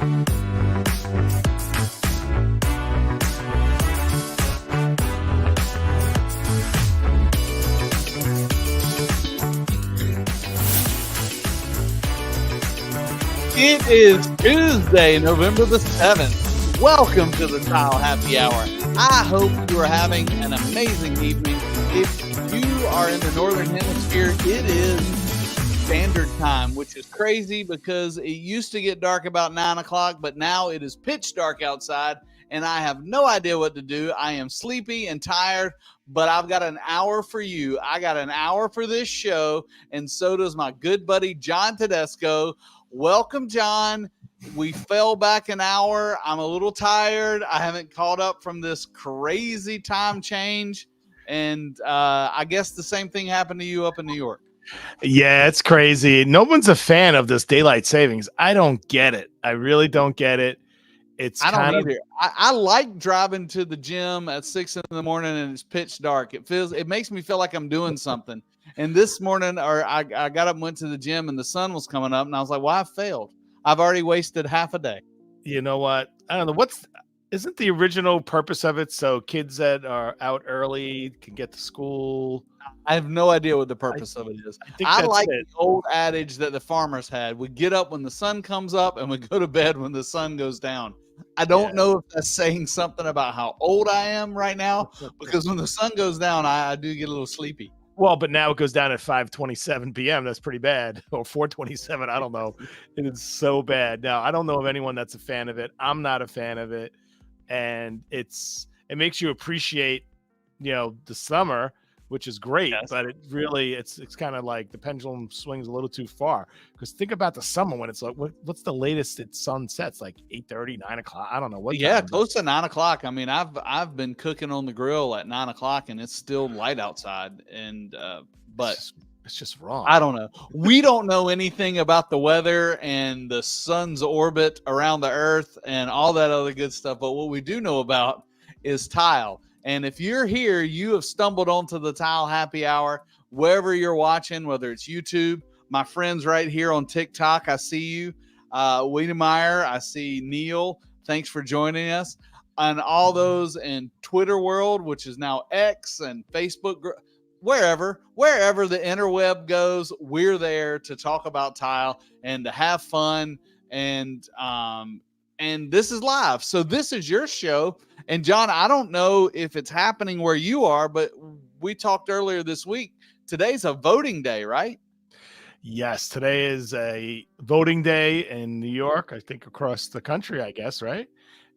It is Tuesday, November the 7th. Welcome to the Tile Happy Hour. I hope you are having an amazing evening. If you are in the Northern Hemisphere, it is standard time, which is crazy because it used to get dark about 9 o'clock, but now it is pitch dark outside, and I have no idea what to do. I am sleepy and tired, but I've got an hour for you. I got an hour for this show, and so does my good buddy, John Tedesco. Welcome, John. We fell back an hour. I'm a little tired. I haven't caught up from this crazy time change. And I guess the same thing happened to you up in New York. Yeah, it's crazy. No one's a fan of this daylight savings. I don't get it. I really don't get it. I don't either. I like driving to the gym at 6 in the morning and it's pitch dark. It makes me feel like I'm doing something. And this morning, I got up and went to the gym and the sun was coming up and I was like, well, I failed. I've already wasted half a day. You know what? I don't know. Isn't the original purpose of it so kids that are out early can get to school? I have no idea what the purpose of it is. I like the old adage that the farmers had. We get up when the sun comes up and we go to bed when the sun goes down. I don't know if that's saying something about how old I am right now, because when the sun goes down, I do get a little sleepy. Well, but now it goes down at 5:27 p.m. That's pretty bad. Or 4:27. I don't know. It is so bad. Now, I don't know of anyone that's a fan of it. I'm not a fan of it. And it makes you appreciate, the summer, which is great. Yes. But it really, it's kind of like the pendulum swings a little too far. Because think about the summer when it's like, what's the latest it sun sets? Like 8:30, 9 o'clock? I don't know. Close to 9 o'clock. I mean, I've been cooking on the grill at 9 o'clock and it's still light outside. And but it's just wrong. I don't know. We don't know anything about the weather and the sun's orbit around the earth and all that other good stuff. But what we do know about is tile. And if you're here, you have stumbled onto the Tile Happy Hour, wherever you're watching, whether it's YouTube, my friends right here on TikTok, I see you. Wiedemeyer, I see Neil. Thanks for joining us. And all those in Twitter world, which is now X, and Facebook, wherever the interweb goes, we're there to talk about tile and to have fun. And this is live. So this is your show. And John, I don't know if it's happening where you are, but we talked earlier this week. Today's a voting day, right? Yes, today is a voting day in New York, I think across the country, I guess, right?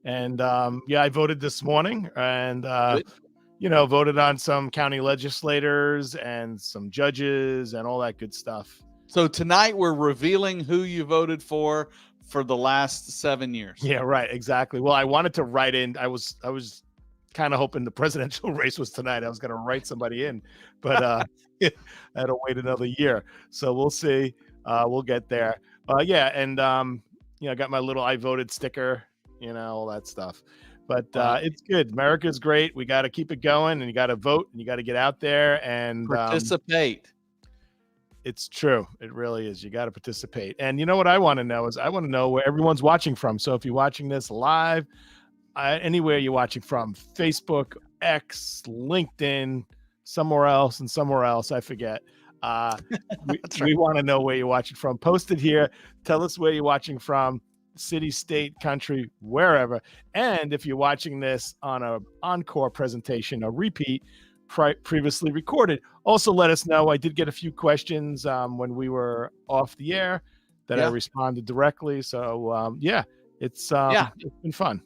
And I voted this morning and, voted on some county legislators and some judges and all that good stuff. So tonight we're revealing who you voted for the last 7 years. Yeah, right. Exactly. Well, I wanted to write in. I was kind of hoping the presidential race was tonight. I was going to write somebody in, but I had to wait another year. So we'll see. We'll get there. I got my little I voted sticker, all that stuff. But it's good. America's great. We got to keep it going, and you got to vote, and you got to get out there and participate. It's true. It really is. You got to participate. And you know what I want to know is I want to know where everyone's watching from. So if you're watching this live, anywhere you're watching from, Facebook, X, LinkedIn, somewhere else, I forget. We want to know where you're watching from. Post it here. Tell us where you're watching from, city, state, country, wherever. And if you're watching this on an encore presentation, a repeat, previously recorded, also let us know. I did get a few questions when we were off the air that I responded directly. So it's been fun.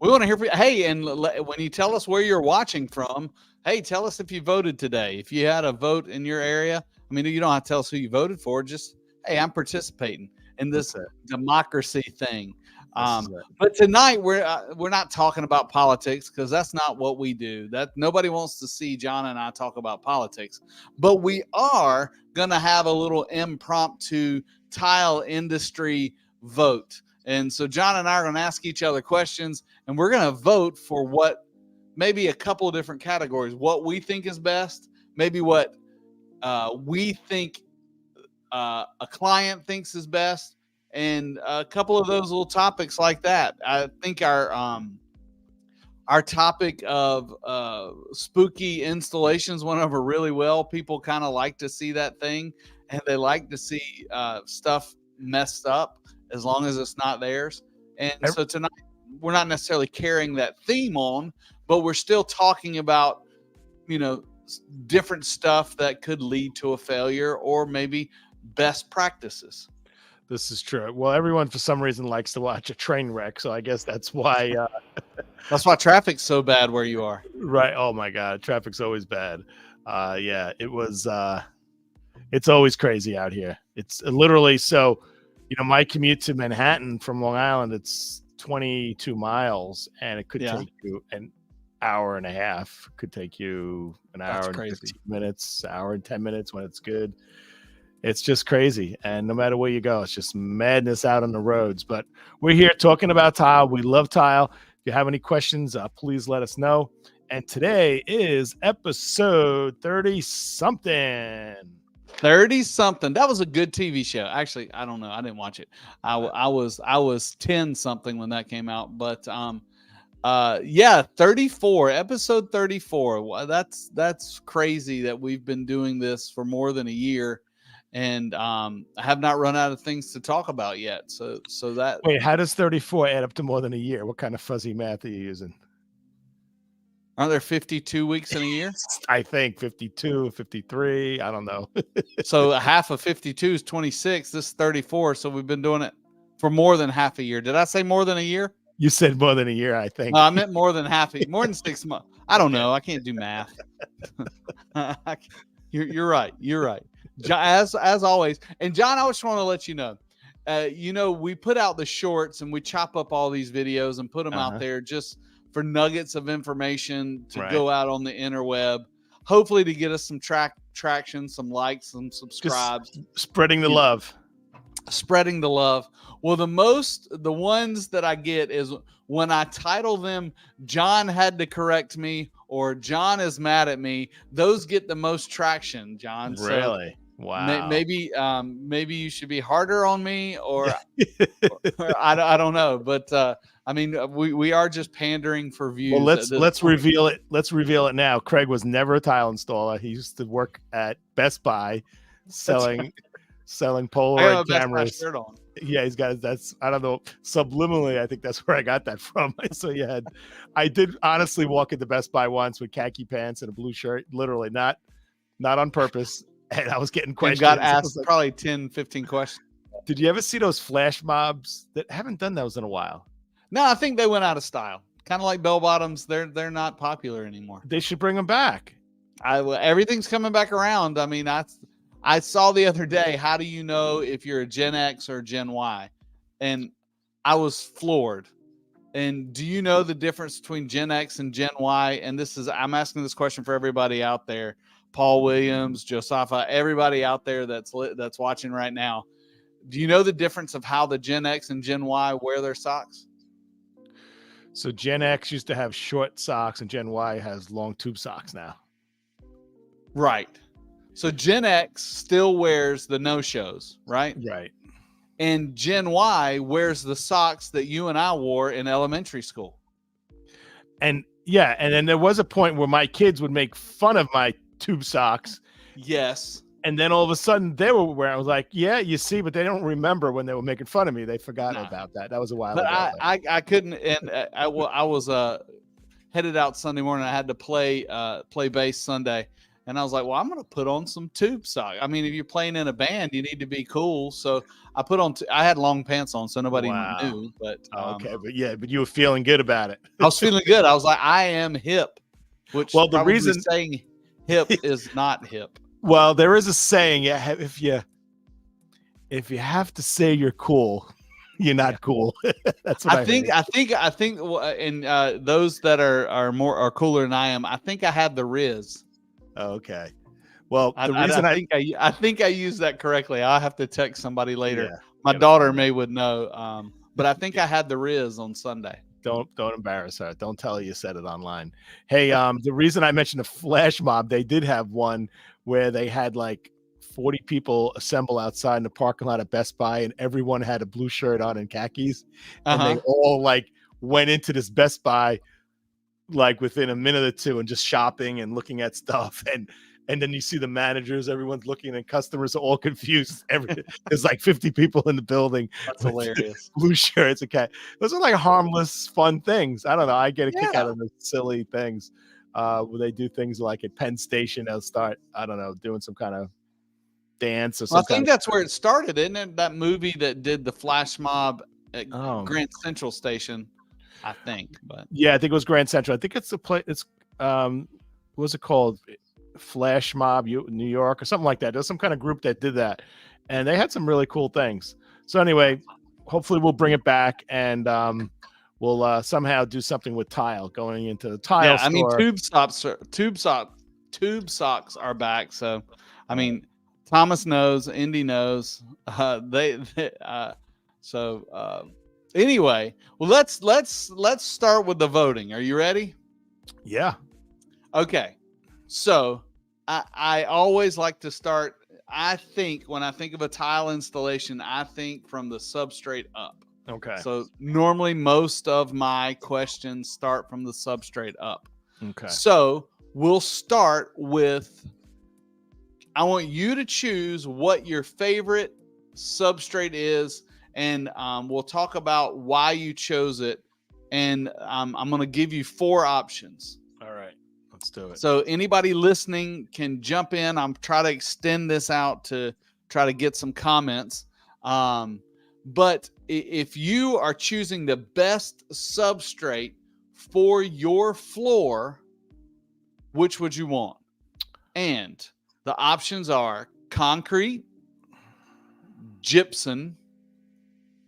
We want to hear from you. Hey, and when you tell us where you're watching from, hey, tell us if you voted today. If you had a vote in your area, I mean, you don't have to tell us who you voted for. Just, hey, I'm participating in this democracy thing. But tonight we're not talking about politics because that's not what we do. That nobody wants to see John and I talk about politics. But we are going to have a little impromptu tile industry vote. And so John and I are going to ask each other questions, and we're going to vote for what maybe a couple of different categories. What we think is best, maybe what we think a client thinks is best, and a couple of those little topics like that. I think our topic of spooky installations went over really well. People kind of like to see that thing, and they like to see stuff messed up as long as it's not theirs. And so tonight, we're not necessarily carrying that theme on, but we're still talking about, different stuff that could lead to a failure, or maybe best practices. This is true. Well, everyone for some reason likes to watch a train wreck, so I guess that's why. That's why traffic's so bad where you are. Right. Oh my God, traffic's always bad. Yeah, it was. It's always crazy out here. It's literally so. My commute to Manhattan from Long Island, it's 22 miles, and it could take you an hour and a half. Could take you an hour and 15 minutes, hour and 10 minutes when it's good. It's just crazy. And no matter where you go, it's just madness out on the roads. But we're here talking about tile. We love tile. If you have any questions, please let us know. And today is episode 30-something. 30-something. That was a good TV show. Actually, I don't know. I didn't watch it. I was 10-something when that came out. But 34, episode 34. That's crazy that we've been doing this for more than a year. And I have not run out of things to talk about yet. So that. Wait, how does 34 add up to more than a year? What kind of fuzzy math are you using? Aren't there 52 weeks in a year? I think 52, 53. I don't know. So half of 52 is 26. This is 34. So we've been doing it for more than half a year. Did I say more than a year? You said more than a year, I think. I meant more than more than 6 months. I don't know. I can't do math. You're right. You're right. As always. And John, I just want to let you know, we put out the shorts and we chop up all these videos and put them out there just for nuggets of information to go out on the interweb, hopefully to get us some traction, some likes, some subscribes. Just spreading the love. Spreading the love. Well, the ones that I get is when I title them, John had to correct me, or John is mad at me. Those get the most traction, John. Really? So wow. Maybe you should be harder on me, or I don't know. But I mean, we are just pandering for views. Well, let's reveal it. Let's reveal it now. Craig was never a tile installer. He used to work at Best Buy selling Polaroid cameras. Yeah, he's got I don't know, subliminally, I think that's where I got that from. So I did honestly walk into Best Buy once with khaki pants and a blue shirt, literally not on purpose. And I was getting questions. And got asked probably 10, 15 questions. Did you ever see those flash mobs? That haven't done those in a while. No, I think they went out of style. Kind of like bell bottoms. They're not popular anymore. They should bring them back. Everything's coming back around. I mean, I saw the other day, how do you know if you're a Gen X or Gen Y? And I was floored. And do you know the difference between Gen X and Gen Y? And I'm asking this question for everybody out there. Paul Williams, Josapha, everybody out there that's watching right now. Do you know the difference of how the Gen X and Gen Y wear their socks? So Gen X used to have short socks and Gen Y has long tube socks now. Right. So Gen X still wears the no-shows, right? Right. And Gen Y wears the socks that you and I wore in elementary school. And yeah, and then there was a point where my kids would make fun of my tube socks. Yes. And then all of a sudden they were wearing, I was like, yeah, you see, but they don't remember when they were making fun of me. They forgot about that. That was a while ago. But I couldn't, and I was headed out Sunday morning. I had to play bass Sunday. And I was like, well, I'm going to put on some tube socks. I mean, if you're playing in a band, you need to be cool. So I put on, I had long pants on, so nobody knew. But okay, but you were feeling good about it. I was feeling good. I was like, I am hip. Which the reason saying hip is not hip. Well, there is a saying, if you have to say you're cool, you're not cool. That's what I think. And those that are cooler than I am, I think I had the Riz. Okay. Well, I think I used that correctly. I'll have to text somebody later. Yeah, My daughter would know. But I think I had the Riz on Sunday. Don't embarrass her. Don't tell her you said it online. Hey, the reason I mentioned a flash mob, they did have one where they had like 40 people assemble outside in the parking lot at Best Buy, and everyone had a blue shirt on and khakis, and they all like went into this Best Buy like within a minute or two and just shopping and looking at stuff, and then you see the managers, everyone's looking, and customers are all confused. There's like 50 people in the building. That's hilarious. Blue shirts. Okay, those are like harmless, fun things. I don't know. I get a kick out of those silly things. Where they do things like at Penn Station, they'll start, I don't know, doing some kind of dance or something. I think that's where it started, isn't it? That movie that did the flash mob at Grand Central Station, I think. But yeah, I think it was Grand Central. I think it's the play. It's what's it called? Flash Mob, New York, or something like that. There's some kind of group that did that, and they had some really cool things. So anyway, hopefully we'll bring it back, and we'll somehow do something with tile going into the tile store. I mean, tube socks are back. So, I mean, Thomas knows, Indy knows. Anyway, well, let's start with the voting. Are you ready? Yeah. Okay. So, I always like to start. I think when I think of a tile installation, I think from the substrate up. Okay. So normally most of my questions start from the substrate up. Okay. So we'll start with, I want you to choose what your favorite substrate is, and we'll talk about why you chose it. And I'm going to give you 4 options. All right. Let's do it. So anybody listening can jump in. I'm trying to extend this out to try to get some comments. But if you are choosing the best substrate for your floor, which would you want? And the options are concrete, gypsum,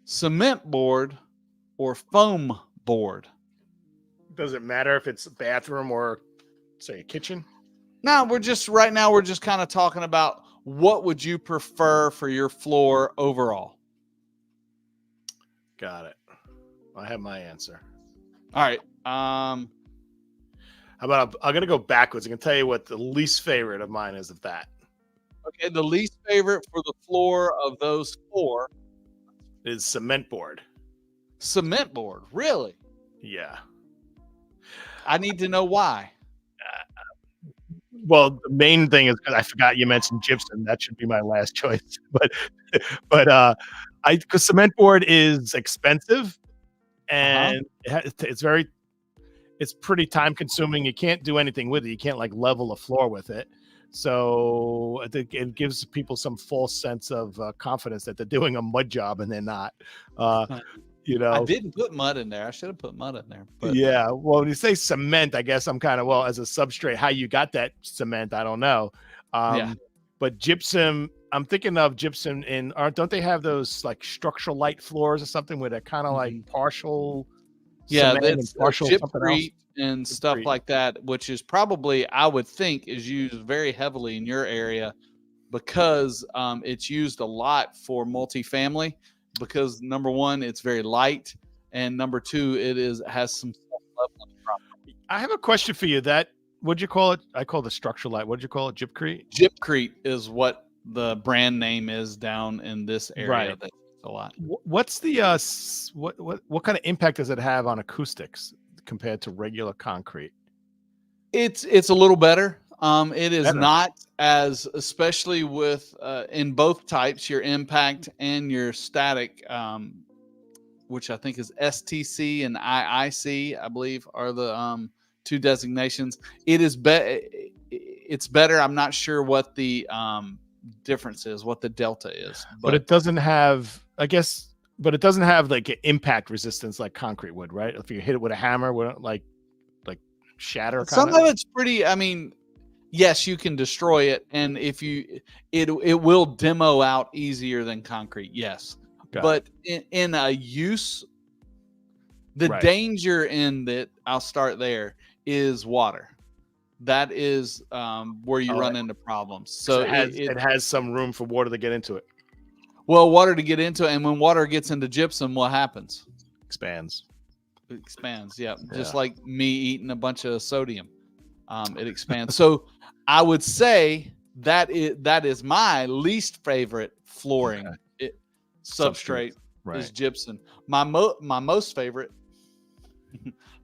cement board, or foam board. Does it matter if it's a bathroom or, say, a kitchen? No, we're just kind of talking about what would you prefer for your floor overall. Got it. I have my answer. All right. How about I'm going to go backwards. I can tell you what the least favorite of mine is of that. Okay, the least favorite for the floor of those 4 is cement board. Cement board, really? Yeah. I need to know why. Well, the main thing is because I forgot you mentioned gypsum. That should be my last choice. But because cement board is expensive, and it's pretty time consuming. You can't do anything with it. You can't like level a floor with it. So I think it gives people some false sense of confidence that they're doing a mud job, and they're not. You know, I didn't put mud in there. I should have put mud in there. But. Yeah. Well, when you say cement, I guess I'm kind of, as a substrate, how you got that cement, I don't know. But gypsum, I'm thinking of gypsum don't they have those like structural light floors or something where they're kind of like partial? Yeah, that's partial gypcrete and stuff like that, which is probably, I would think, is used very heavily in your area because it's used a lot for multifamily. Because number 1, it's very light, and number 2, has some leveling property. I have a question for you. What'd you call it? I call the structural light. What'd you call it? Gypcrete? Gypcrete is what the brand name is down in this area. Right. That's a lot. What's the what kind of impact does it have on acoustics compared to regular concrete? It's a little better. It is not as, especially with in both types, your impact and your static, which I think is STC and IIC, I believe, are the 2 designations. It's better. I'm not sure what the difference is, what the delta is, but it doesn't have, I guess, but it doesn't have like impact resistance like concrete would, right? If you hit it with a hammer, would it like shatter? Some of it's pretty. I mean. Yes, you can destroy it, and if it will demo out easier than concrete. Yes, but in a use, the danger in that, I'll start there, is water. That is where you run into problems. So it has some room for water to get into it. Well, water to get into it, and when water gets into gypsum, what happens? Expands. It expands. Yeah, just like me eating a bunch of sodium. It expands. So I would say that is my least favorite flooring Substrate. substrate Right. is gypsum. My most favorite,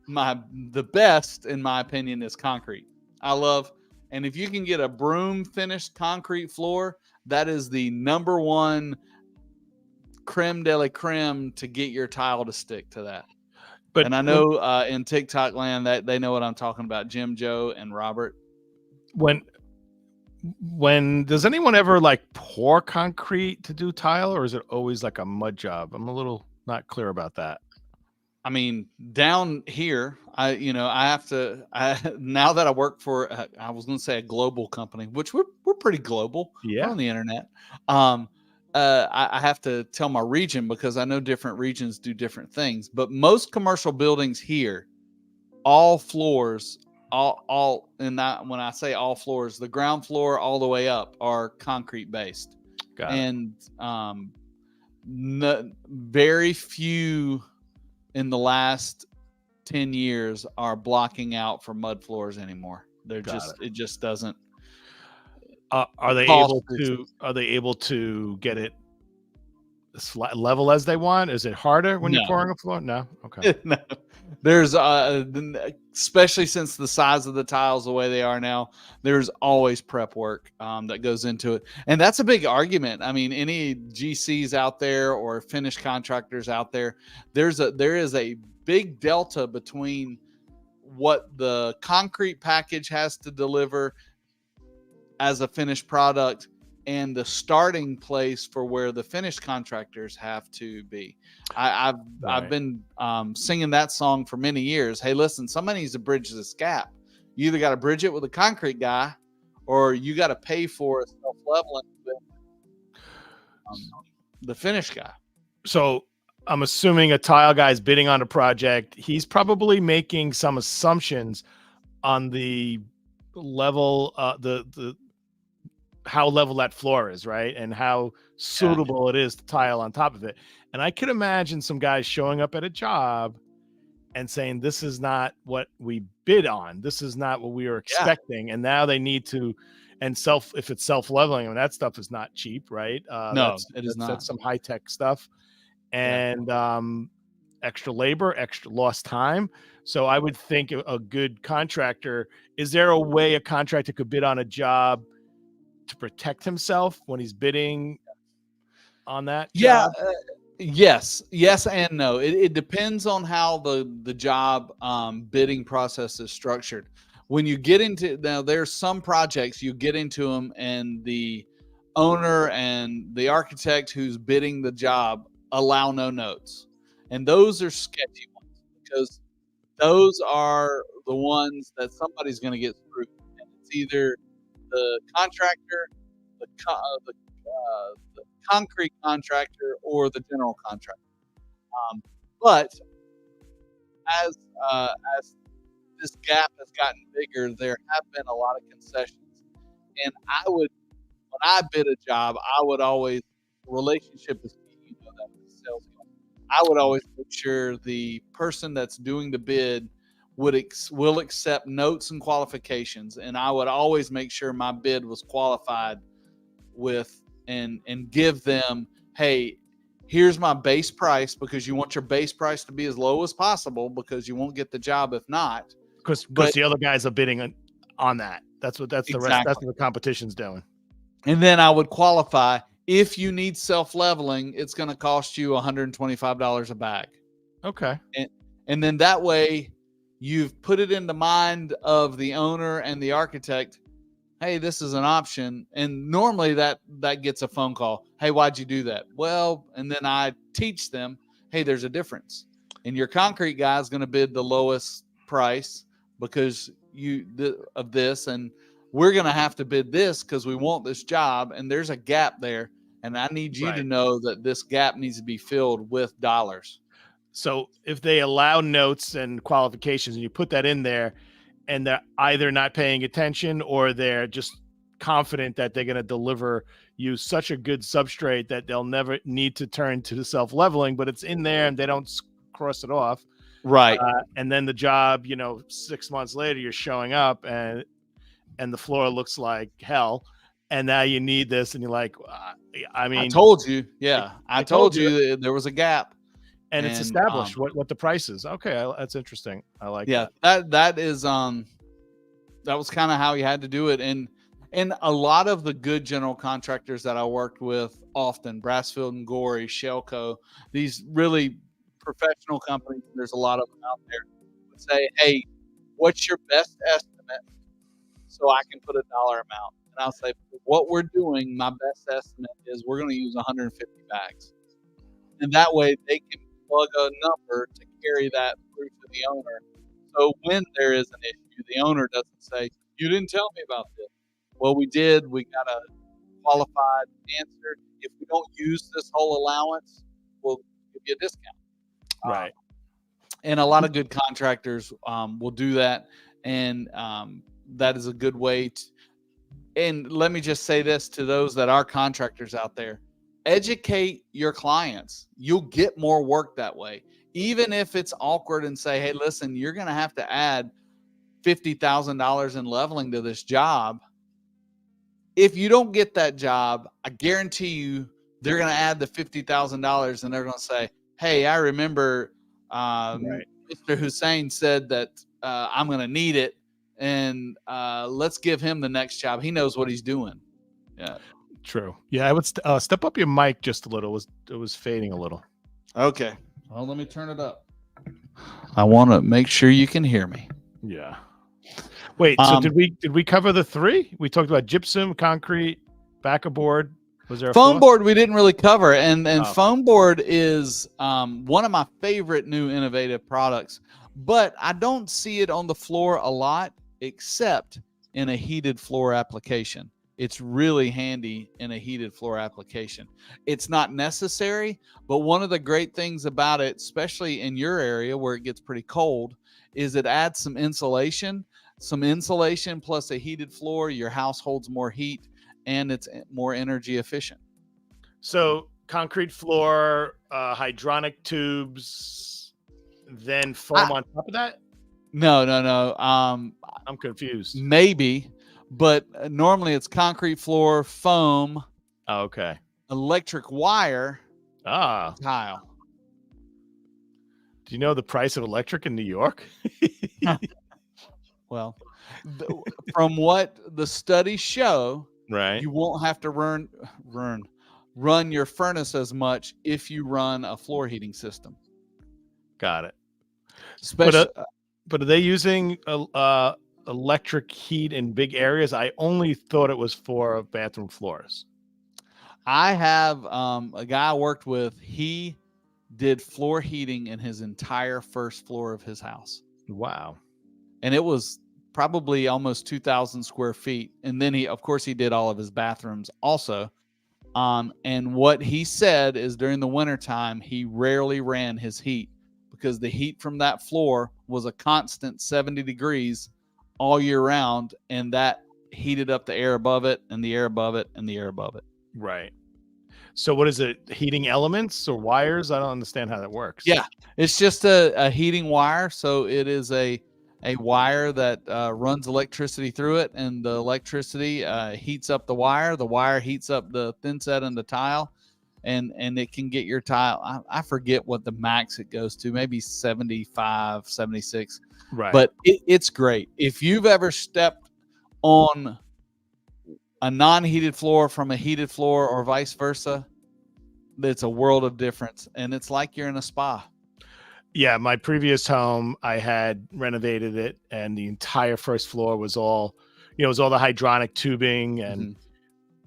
the best in my opinion, is concrete. I love, and if you can get a broom finished concrete floor, that is the number one creme de la creme to get your tile to stick to that. But And I know in TikTok land that they know what I'm talking about, Jim, Joe, and Robert. When does anyone ever like pour concrete to do tile, or is it always like a mud job? I'm a little not clear about that. I mean, down here, I have to. Now that I work for, I was going to say a global company, which we're pretty global. We're Yeah. on the internet. I have to tell my region because I know different regions do different things. But most commercial buildings here, all floors, all, and when I say all floors, the ground floor all the way up are concrete based, Got it. and very few in the last 10 years are blocking out for mud floors anymore. It just doesn't. Are they able to get it level as they want? Is it harder when you're pouring a floor? No. Okay. No. There's especially since the size of the tiles the way they are now, there's always prep work that goes into it, and that's a big argument. I mean, any GCs out there or finish contractors out there, there is a big delta between what the concrete package has to deliver as a finished product and the starting place for where the finished contractors have to be. I've been singing that song for many years. Hey, listen, somebody needs to bridge this gap. You either got to bridge it with a concrete guy, or you got to pay for a self-leveling with the finished guy. So I'm assuming a tile guy's bidding on a project. He's probably making some assumptions on the level, the how level that floor is, right? And how suitable it is to tile on top of it. And I could imagine some guys showing up at a job and saying, this is not what we bid on. This is not what we were expecting. And now they need to, if it's self-leveling, I mean, that stuff is not cheap, right? No, it is not. That's some high-tech stuff. And extra labor, extra lost time. So I would think a good contractor, is there a way a contractor could bid on a job to protect himself when he's bidding on that job? Yes and no. It depends on how the job bidding process is structured. When you get into, now there's some projects you get into them and the owner and the architect who's bidding the job allow no notes, and those are sketchy ones because those are the ones that somebody's going to get screwed, and it's either the contractor, the concrete contractor, or the general contractor. But as this gap has gotten bigger, there have been a lot of concessions, and when I bid a job, I would always, relationship is key. You know that with sales. I would always make sure the person that's doing the bid will accept notes and qualifications, and I would always make sure my bid was qualified with and give them, hey, here's my base price, because you want your base price to be as low as possible because you won't get the job if not. Because the other guys are bidding on that. That's the rest. That's what the competition's doing. And then I would qualify, if you need self-leveling, it's going to cost you $125 a bag. Okay. And then that way you've put it in the mind of the owner and the architect, hey, this is an option. And normally that gets a phone call. Hey, why'd you do that? Well, and then I teach them, hey, there's a difference. And your concrete guy is going to bid the lowest price because of this, and we're going to have to bid this because we want this job, and there's a gap there, and I need you to know that this gap needs to be filled with dollars. So if they allow notes and qualifications and you put that in there, and they're either not paying attention or they're just confident that they're going to deliver you such a good substrate that they'll never need to turn to the self-leveling, but it's in there and they don't cross it off. Right. And then the job, 6 months later, you're showing up and the floor looks like hell. and now you need this, and you're like, I mean, I told you, yeah, I I told told you that there was a gap, and it's and established what the price is. Okay, that's interesting. I like yeah, that. that is that was kind of how you had to do it, and a lot of the good general contractors that I worked with, often Brassfield and Gorey, Shelco, these really professional companies. There's a lot of them out there. Would say, hey, what's your best estimate, so I can put a dollar amount. And I'll say, what we're doing, my best estimate is we're going to use 150 bags. And that way they can plug a number to carry that through to the owner. So when there is an issue, the owner doesn't say, you didn't tell me about this. Well, we did. We got a qualified answer. If we don't use this whole allowance, we'll give you a discount. Right. And a lot of good contractors will do that. And that is a good way to, and let me just say this to those that are contractors out there, educate your clients. You'll get more work that way. Even if it's awkward, and say, hey, listen, you're going to have to add $50,000 in leveling to this job. If you don't get that job, I guarantee you they're going to add the $50,000, and they're going to say, hey, I remember Mr. Hussein said that I'm going to need it, and let's give him the next job. He knows what he's doing. Yeah. True. Yeah, I would step up your mic just a little. It was fading a little. Okay. Well, let me turn it up. I want to make sure you can hear me. Yeah. Wait, so did we cover the three? We talked about gypsum, concrete, backer board. Was there a foam fourth? board we didn't really cover, and foam board is one of my favorite new innovative products, but I don't see it on the floor a lot except in a heated floor application. It's really handy in a heated floor application. It's not necessary, but one of the great things about it, especially in your area where it gets pretty cold, is it adds some insulation. Some insulation plus a heated floor, your house holds more heat, and it's more energy efficient. So concrete floor, hydronic tubes, then foam on top of that? No. I'm confused. Maybe, but normally it's concrete floor, foam. Oh, okay. Electric wire. Tile. Do you know the price of electric in New York? Well, from what the studies show, right, you won't have to run your furnace as much if you run a floor heating system. Got it. Especially, but are they using electric heat in big areas? I only thought it was for bathroom floors. I have a guy I worked with. He did floor heating in his entire first floor of his house. Wow. And it was probably almost 2,000 square feet. And then he did all of his bathrooms also. And what he said is during the wintertime, he rarely ran his heat because the heat from that floor was a constant 70 degrees all year round. And that heated up the air above it and the air above it and the air above it. Right. So what is it? Heating elements or wires? I don't understand how that works. Yeah, it's just a heating wire. So it is a wire that runs electricity through it, and the electricity heats up the wire. The wire heats up the thin set and the tile, and it can get your tile. I forget what the max it goes to, maybe 75, 76. Right. But it's great. If you've ever stepped on a non-heated floor from a heated floor or vice versa, it's a world of difference, and it's like you're in a spa. Yeah, my previous home, I had renovated it, and the entire first floor was all, it was all the hydronic tubing, and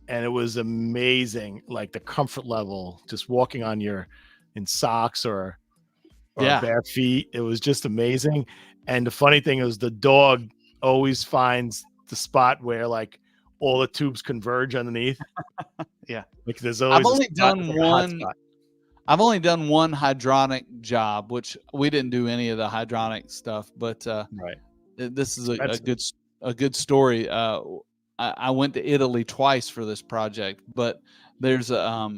and it was amazing, like the comfort level, just walking in socks or bare feet. It was just amazing. And the funny thing is, the dog always finds the spot where like all the tubes converge underneath. Yeah, like there's always. I've only done one hydronic job, which we didn't do any of the hydronic stuff, but this is a good story. I went to Italy twice for this project, but there's a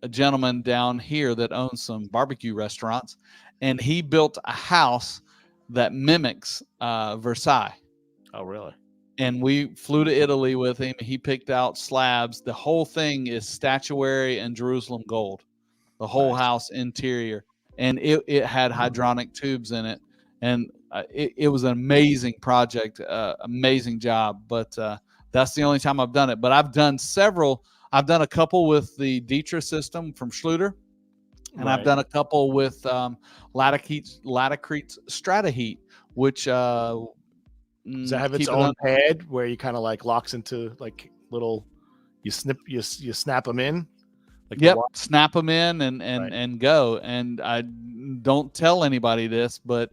gentleman down here that owns some barbecue restaurants, and he built a house that mimics Versailles. Oh, really? and we flew to Italy with him. He picked out slabs. The whole thing is statuary and Jerusalem gold. The whole Nice. house interior, and it had hydronic tubes in it, and it was an amazing project, amazing job. But that's the only time I've done it. But I've done several. I've done a couple with the Dietrich system from Schluter, and I've Right. done a couple with Latacrete Strata Heat, which Does that have its keep it own on. pad where you kind of like locks into like little, you snap them in? Like the Yep, wa- snap them in and Right. and go. And I don't tell anybody this, but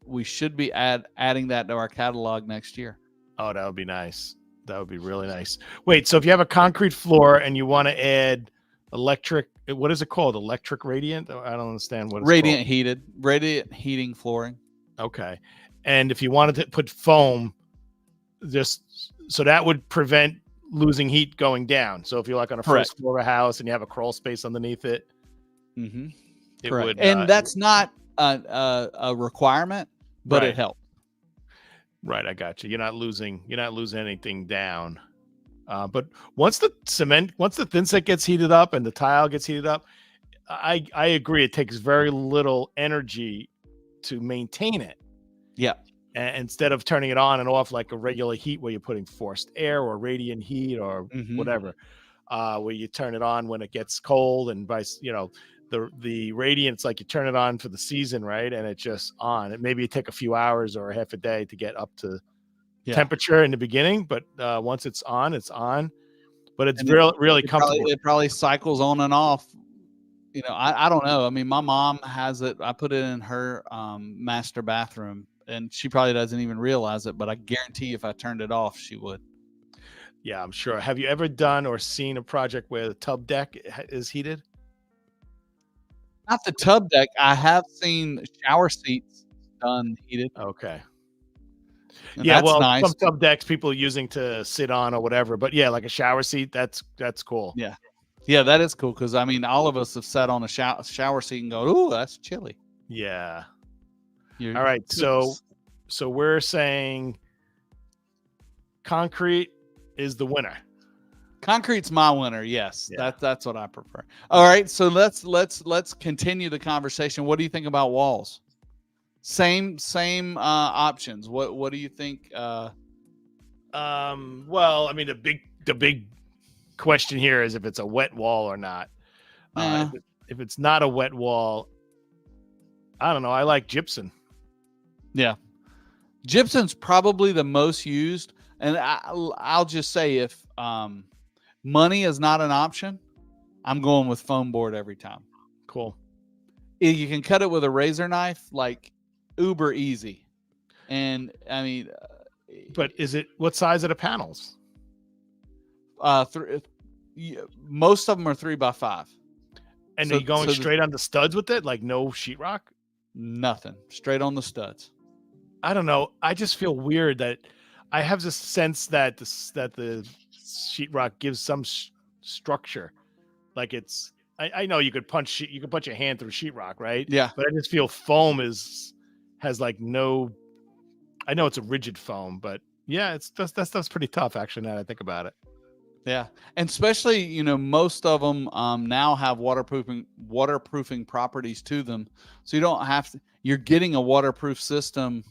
we should be adding that to our catalog next year. Oh, that would be nice. That would be really nice. Wait, so if you have a concrete floor and you want to add electric, what is it called? Electric radiant? I don't understand what it's Radiant heating flooring. called. Okay. And if you wanted to put foam, just so that would prevent losing heat going down. So if you're like on a Correct. first floor of a house and you have a crawl space underneath it, Mm-hmm. it Correct. would. And that's not a requirement, but Right. it helps. Right, I got you. You're not losing anything down. But once the thin set gets heated up and the tile gets heated up, I agree. It takes very little energy to maintain it. Yeah. Instead of turning it on and off like a regular heat where you're putting forced air or radiant heat or whatever, where you turn it on when it gets cold and the radiant's like you turn it on for the season, right? And it's just on. And maybe it take a few hours or a half a day to get up to temperature in the beginning, but once it's on, it's on. But it's really comfortable. It probably cycles on and off. I don't know. I mean, my mom has it. I put it in her master bathroom, and she probably doesn't even realize it, but I guarantee if I turned it off, she would. Yeah, I'm sure. Have you ever done or seen a project where the tub deck is heated? Not the tub deck. I have seen shower seats done heated. Okay. And Yeah, that's well, nice. some tub decks people are using to sit on or whatever, but yeah, like a shower seat, that's cool. Yeah. Yeah, that is cool because I mean, all of us have sat on a shower seat and go, "Ooh, that's chilly." Yeah. All All right, so we're saying concrete is the winner. Concrete's my winner. Yes, Yeah. that's what I prefer. All right, so let's continue the conversation. What do you think about walls? Same options. What do you think? Well, I mean, the big question here is if it's a wet wall or not. If it's not a wet wall, I don't know. I like gypsum. Yeah, gypsum's probably the most used, and I'll just say if money is not an option, I'm going with foam board every time. Cool. You can cut it with a razor knife, like uber easy. And I mean, but what size are the panels? Most of them are 3x5. And are you going straight on the studs with it? Like no sheetrock? Nothing. Straight on the studs. I don't know. I just feel weird that I have this sense that the sheetrock gives some structure. Like it's, I know you could punch your hand through sheetrock, right? Yeah. But I just feel foam has like no. I know it's a rigid foam, but yeah, that stuff's pretty tough actually. Now that I think about it. Yeah, and especially most of them now have waterproofing properties to them, so you don't have to. You're getting a waterproof system,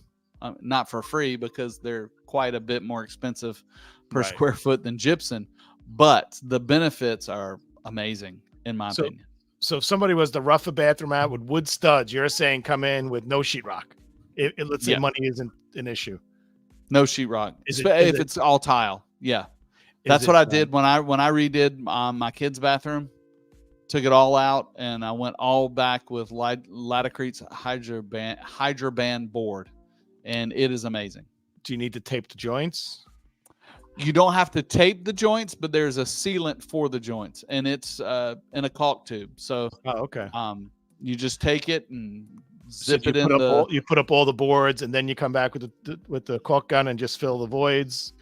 not for free because they're quite a bit more expensive per square foot than gypsum, but the benefits are amazing in my opinion. So if somebody was to rough a bathroom out with wood studs, you're saying come in with no sheetrock. Let's say money isn't an issue. No sheetrock, if it's all tile. Yeah. That's what I did when I redid my kids' bathroom. Took it all out and I went all back with Latacrete's Hydraband board, and it is amazing. Do you need to tape the joints? You don't have to tape the joints, but there's a sealant for the joints, and it's in a caulk tube. So, okay. You just take it and zip it in. You put up all the boards, and then you come back with the caulk gun and just fill the voids.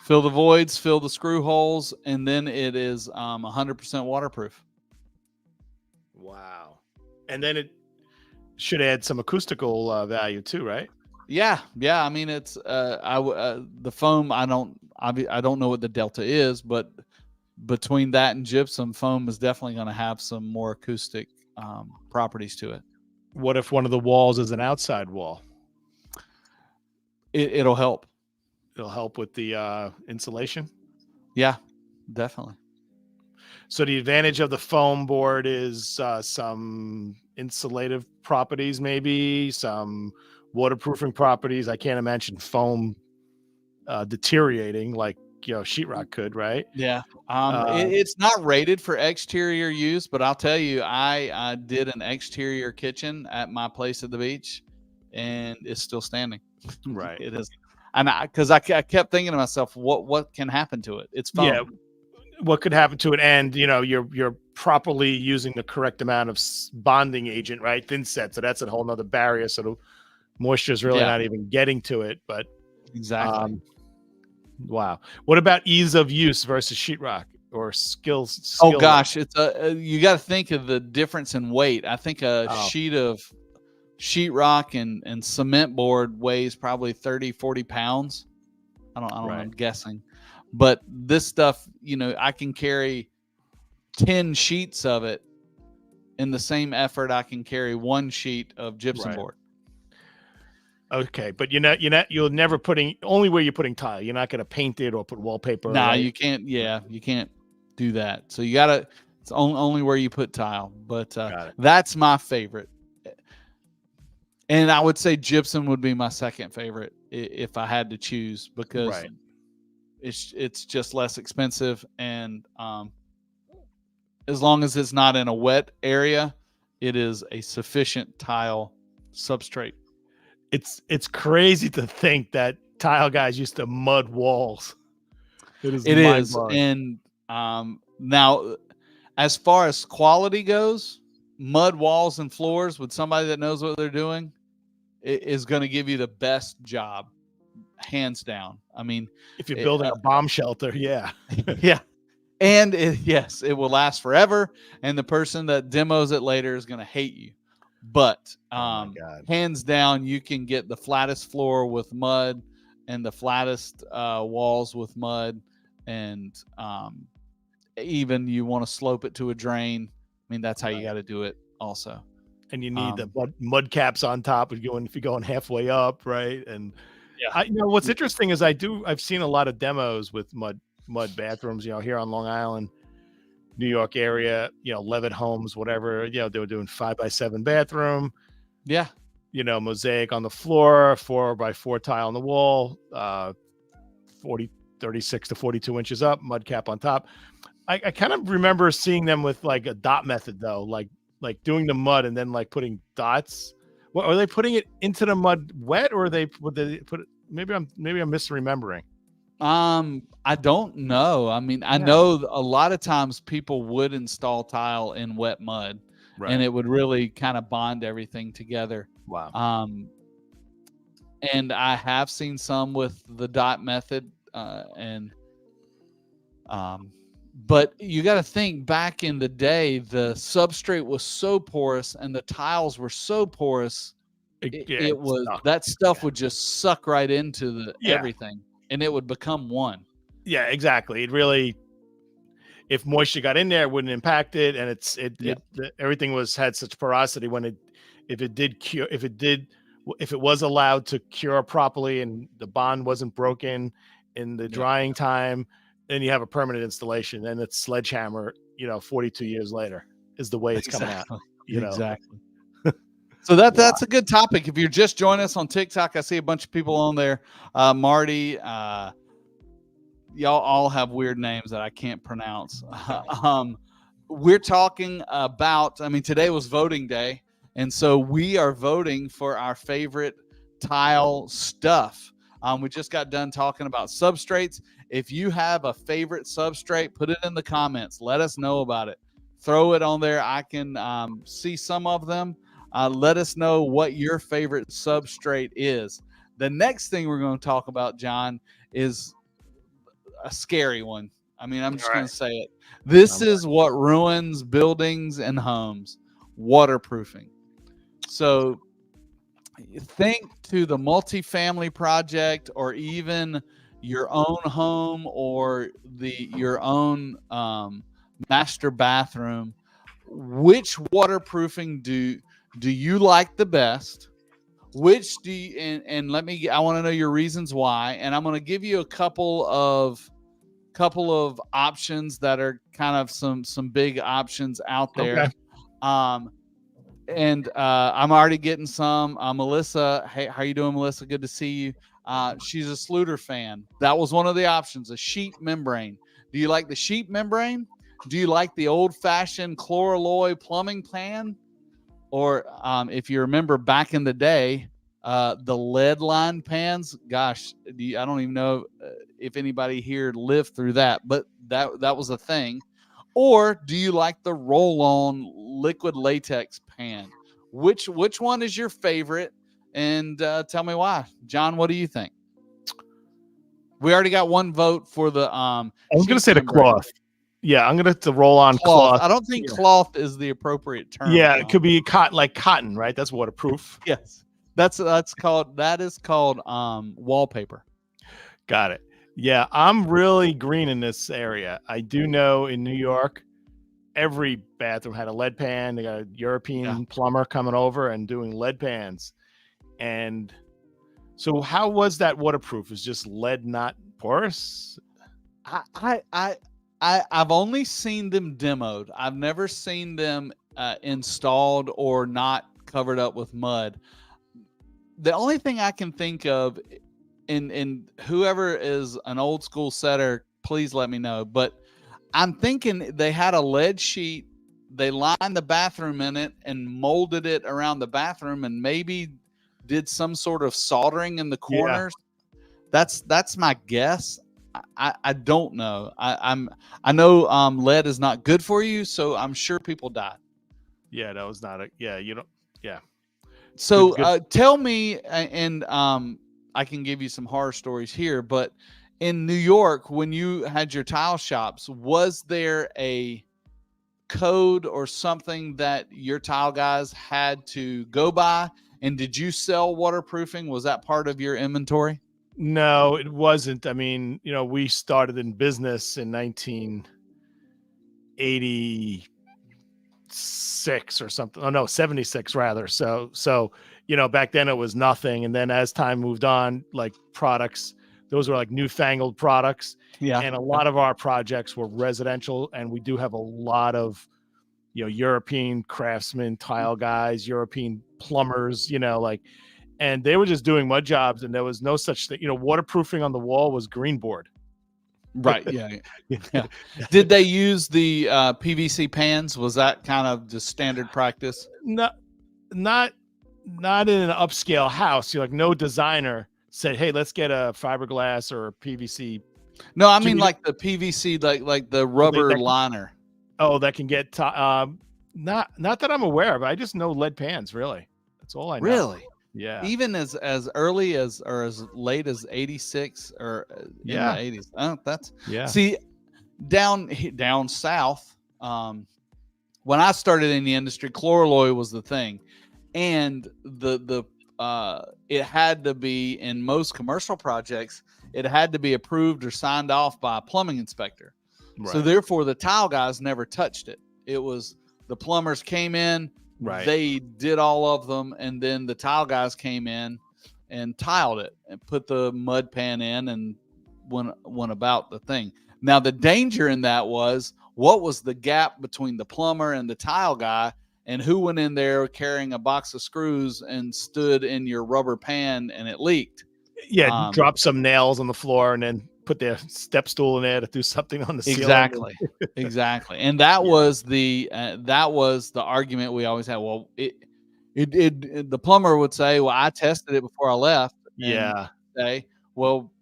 Fill the voids, fill the screw holes, and then it is 100% waterproof. Wow. And then it should add some acoustical value too, right? Yeah, yeah. I mean, it's the foam. I don't know what the delta is, but between that and gypsum, foam is definitely going to have some more acoustic properties to it. What if one of the walls is an outside wall? It'll help. It'll help with the insulation. Yeah, definitely. So the advantage of the foam board is some insulative properties, maybe some waterproofing properties. I can't imagine foam deteriorating like sheetrock could, right? Yeah. Uh, It's not rated for exterior use, but I'll tell you, I did an exterior kitchen at my place at the beach, and it's still standing. right. It is, and because I kept thinking to myself, what can happen to it? It's Yeah. foam. What could happen to it? And you're properly using the correct amount of bonding agent, right? Thin set. So that's a whole nother barrier. So the moisture is really Yeah, not even getting to it. But exactly. wow. What about ease of use versus sheetrock or skills? Oh gosh, it's you got to think of the difference in weight. I think a Oh, sheet of sheetrock and cement board weighs probably 30, 40 pounds. I don't know, right. I'm guessing. But this stuff, I can carry 10 sheets of it in the same effort I can carry one sheet of gypsum Right. board. Okay, but you're never putting only where you're putting tile. You're not going to paint it or put wallpaper. Nah, right? you can't. Yeah, you can't do that. So you gotta. It's only where you put tile. But Got it. that's my favorite. And I would say gypsum would be my second favorite if I had to choose, because Right. it's just less expensive, and as long as it's not in a wet area, it is a sufficient tile substrate. It's crazy to think that tile guys used to mud walls. It is It is, mind-blowing. and now, as far as quality goes, mud walls and floors with somebody that knows what they're doing is going to give you the best job, hands down. I mean, If you're building a bomb shelter, yeah. yeah, and yes, it will last forever, and the person that demos it later is going to hate you. But Oh my God. hands down, you can get the flattest floor with mud and the flattest walls with mud, and even you want to slope it to a drain. I mean, that's how you got to do it also. And you need the mud caps on top if you're going halfway up, right? And Yeah. what's interesting is I've seen a lot of demos with mud bathrooms, here on Long Island, New York area, Levitt Homes, whatever, they were doing 5x7 bathroom, Yeah. mosaic on the floor, 4x4 tile on the wall, 36 to 42 inches up, mud cap on top. I kind of remember seeing them with like a dot method though, like doing the mud and then like putting dots. What are they putting it into the mud wet, or would they put it? Maybe I'm misremembering. I don't know. I mean, I know a lot of times people would install tile in wet mud, and it would really kind of bond everything together. Wow. And I have seen some with the dot method, but you got to think, back in the day, the substrate was so porous and the tiles were so porous. It was that stuff would just suck right into everything, and it would become one. Yeah, exactly. It really, if moisture got in there, it wouldn't impact it, and everything had such porosity if it was allowed to cure properly and the bond wasn't broken in the drying time, then you have a permanent installation, and it's sledgehammer. 42 years later is the way it's coming out. Exactly. So that's a good topic. If you're just joining us on TikTok, I see a bunch of people on there. Marty, y'all all have weird names that I can't pronounce. We're talking about, today was voting day, and so we are voting for our favorite tile stuff. We just got done talking about substrates. If you have a favorite substrate, put it in the comments. Let us know about it. Throw it on there. I can see some of them. Let us know what your favorite substrate is. The next thing we're going to talk about, John, is a scary one. I'm just going to say it. This is what ruins buildings and homes: waterproofing. So think to the multifamily project, or even your own home, or your own master bathroom. Which waterproofing do you like the best? Which do you, and I want to know your reasons why, and I'm going to give you a couple of options that are kind of some big options out Okay. there. Um, and I'm already getting some. Melissa, hey, how you doing, Melissa? Good to see you. She's a Sluter fan. That was one of the options, a sheet membrane. Do you like the sheet membrane? Do you like the old-fashioned chloralloy plumbing pan? Or if you remember back in the day, the lead line pans. Gosh, I don't even know if anybody here lived through that, but that was a thing. Or do you like the roll-on liquid latex pan? Which one is your favorite? And tell me why. John, what do you think? We already got one vote for the I was going to sheet say the membrane. cloth. Yeah, I'm going to roll on cloth. I don't think cloth is the appropriate term. Yeah, John. it could be cotton, right? That's waterproof. Yes. That is called wallpaper. Got it. Yeah, I'm really green in this area. I do know in New York, every bathroom had a lead pan. They got a European plumber coming over and doing lead pans. And so how was that waterproof? Is just lead not porous? I've only seen them demoed. I've never seen them installed or not covered up with mud. The only thing I can think of, and whoever is an old school setter, please let me know. But I'm thinking they had a lead sheet. They lined the bathroom in it and molded it around the bathroom, and maybe did some sort of soldering in the corners. Yeah. That's my guess. I don't know. I know lead is not good for you, so I'm sure people died. Yeah, that was not you don't. Yeah. So good. Tell me, and I can give you some horror stories here, but in New York, when you had your tile shops, was there a code or something that your tile guys had to go by? And did you sell waterproofing? Was that part of your inventory? No, it wasn't. I mean, we started in business in 1986 or something. Oh no, 76 rather. So, back then it was nothing. And then as time moved on, like products, those were like newfangled products. Yeah. And a lot of our projects were residential, and we do have a lot of, European craftsmen, tile guys, European plumbers, and they were just doing mud jobs, and there was no such thing. Waterproofing on the wall was green board. Right. Yeah. Yeah. Did they use the PVC pans? Was that kind of just standard practice? Not in an upscale house. No designer said, "Hey, let's get a fiberglass or a PVC." No, I mean like the PVC, like the rubber liner. Oh, that can get not that I'm aware of. I just know lead pans. Really, that's all I know. Really? Yeah. Even as early as or as late as 86 or in the 80s. Oh, that's See, down south, when I started in the industry, chloralloy was the thing, and it had to be, in most commercial projects, it had to be approved or signed off by a plumbing inspector. Right. So therefore, the tile guys never touched it. It was the plumbers came in. Right. They did all of them, and then the tile guys came in and tiled it and put the mud pan in and went about the thing. Now, the danger in that was, what was the gap between the plumber and the tile guy, and who went in there carrying a box of screws and stood in your rubber pan and it leaked? Yeah, drop some nails on the floor and then put their step stool in there to do something on the ceiling. Exactly. And that was the argument we always had. Well, the plumber would say, "Well, I tested it before I left." Yeah. Say, "Well,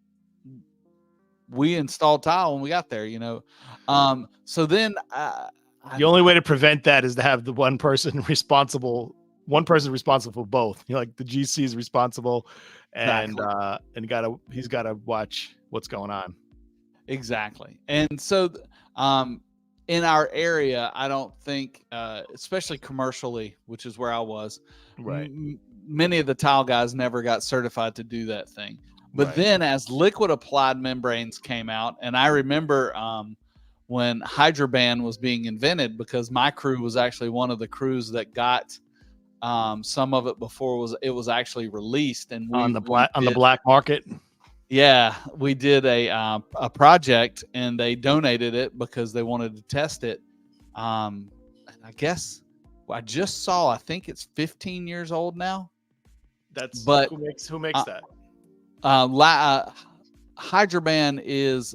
we installed tile when we got there." So then the only way to prevent that is to have the one person responsible for both. Like the GC is responsible, and he's got to watch what's going on. Exactly. And so in our area, I don't think, especially commercially, which is where I was, Right. many of the tile guys never got certified to do that thing. But Right. then as liquid applied membranes came out, and I remember when Hydroban was being invented, because my crew was actually one of the crews that got some of it before it was actually released, and On we the we did, black market. yeah, we did a project, and they donated it because they wanted to test it. And I guess I just saw. I think it's 15 years old now. That's But who makes uh, that? Hydroban is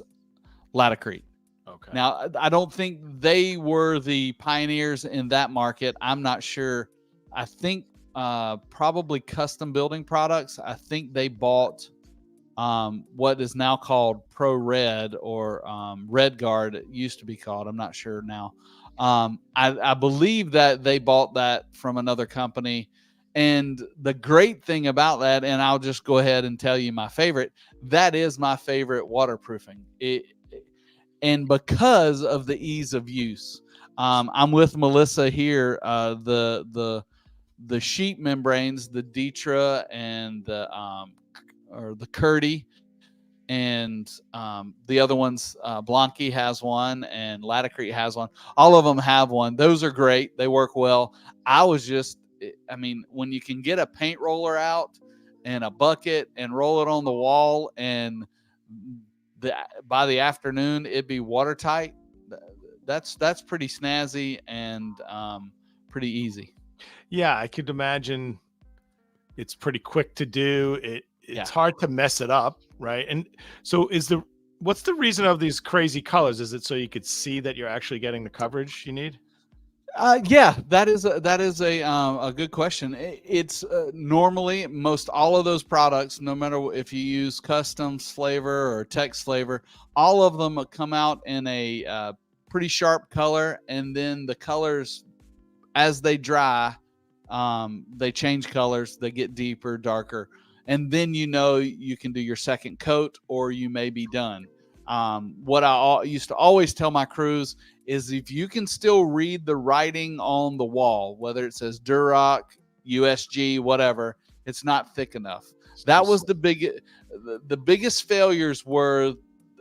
Latacrete. Okay. Now, I don't think they were the pioneers in that market. I'm not sure. I think probably Custom Building Products. I think they bought what is now called Pro Red, or Red Guard. It used to be called. I'm not sure now. I believe that they bought that from another company. And the great thing about that, and I'll just go ahead and tell you my favorite, that is my favorite waterproofing. And because of the ease of use. I'm with Melissa here. The sheet membranes, the Ditra and the Curdy, and the other ones, Blanqui has one and Latacrete has one. All of them have one. Those are great. They work well. I mean, when you can get a paint roller out and a bucket and roll it on the wall, and by the afternoon it'd be watertight. That's pretty snazzy and pretty easy. Yeah, I could imagine it's pretty quick to do. Yeah. It's hard to mess it up, right? And so what's the reason of these crazy colors? Is it so you could see that you're actually getting the coverage you need? Yeah, that is a good question. It's normally most all of those products, no matter if you use Customs flavor or Tex flavor, all of them come out in a pretty sharp color, and then the colors, as they dry, they change colors. They get deeper, darker, and then you can do your second coat, or you may be done. What I used to always tell my crews is, if you can still read the writing on the wall, whether it says Duroc, USG, whatever, it's not thick enough. That was the biggest failures were,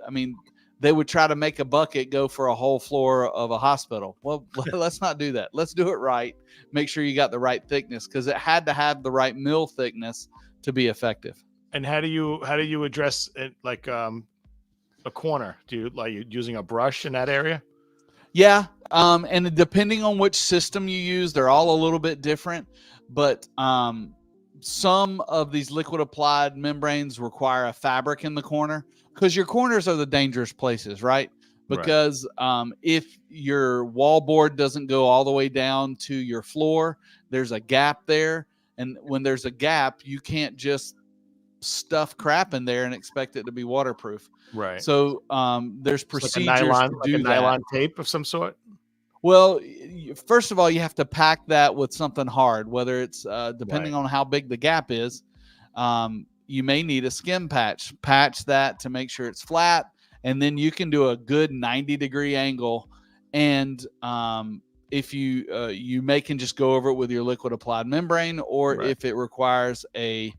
I mean, they would try to make a bucket go for a whole floor of a hospital. Well, let's not do that. Let's do it right. Make sure you got the right thickness, because it had to have the right mill thickness to be effective. And how do you address it, like a corner? Do you like using a brush in that area? Yeah. And depending on which system you use, they're all a little bit different. But some of these liquid applied membranes require a fabric in the corner, because your corners are the dangerous places, right? Because if your wall board doesn't go all the way down to your floor, there's a gap there. And when there's a gap, you can't just stuff crap in there and expect it to be waterproof. Right. So there's procedures to do like a nylon tape of some sort. Well, first of all, you have to pack that with something hard, whether it's depending on how big the gap is. You may need a skim patch that to make sure it's flat, and then you can do a good 90-degree angle. And if you can just go over it with your liquid applied membrane, or if it requires a